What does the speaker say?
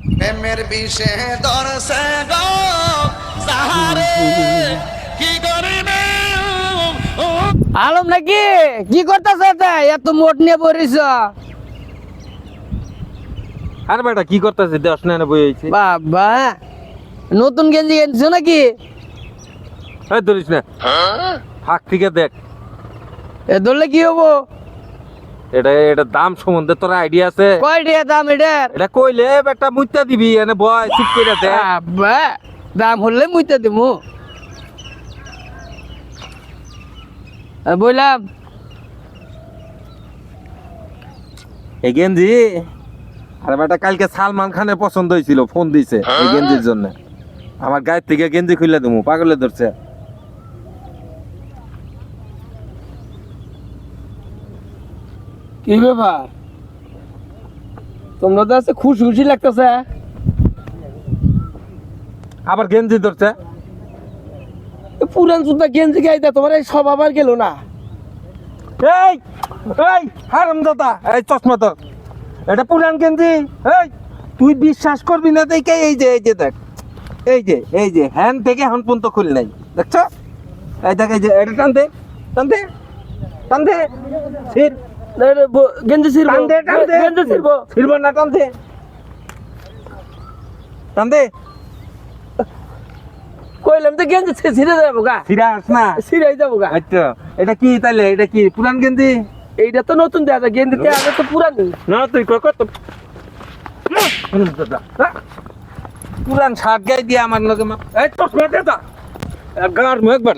প্রেমের বিষে দরসে গো সাহারে কি করিবে আলম নাকি কি করতেছ এত মোট নিয়ে পড়িস আর বেটা কি করতেছে দেশ না বই হয়েছে বাবা নতুন গেঞ্জি কিনছো নাকি ধরিস না ফাঁক থেকে দেখ এ ধরলে কি হবো এটা এটা দাম সম্বন্ধে তোর আইডিয়া আছে কয় টাকা দাম এটার এটা কইলে একটা মুইতা দিবি এনে বয় চুপ করে দে বাবা দাম হলে মুইতে দিমু বললাম এই গেঞ্জি আরে বেটা কালকে সালমান খানের পছন্দ হয়েছিল ফোন দিছে এই গেঞ্জির জন্য আমার গায়ের থেকে গেঞ্জি খুলে দেবো পাগলে ধরছে কি ব্যাপার তোমরা তো আছে খুশি খুশি লাগতেছে আবার গেঞ্জি ধরছে পুরান জুতা গেঞ্জি গাইতা তোমার এই সব আবার গেল না এই এই হারামজাদা এই চশমা তোর এটা পুরান গেঞ্জি এই তুই বিশ্বাস করবি না দেখে এই যে দেখ এই যে হ্যান থেকে হন পর্যন্ত খুল নাই দেখছ এই দেখ এই যে এটা টানতে টানতে টানতে ছিড় গেঞ্জি ছিড়বো টানতে টানতে গেঞ্জি ছিড়বো ছিড়ব না টানতে টানতে কইলাম তো গেঞ্জি ছিড়ে যাবো গা ছিড়াস না ছিড়াই যাবো গা আচ্ছা এটা কি তাইলে এটা কি পুরান গেঞ্জি এইটা তো নতুন দেয়া যায় গেঞ্জিতে আগে তো পুরান না তুই কত পুরান শার্ট গায়ে দিয়ে আমার লগে এই চশমা দে তা গার মুখ একবার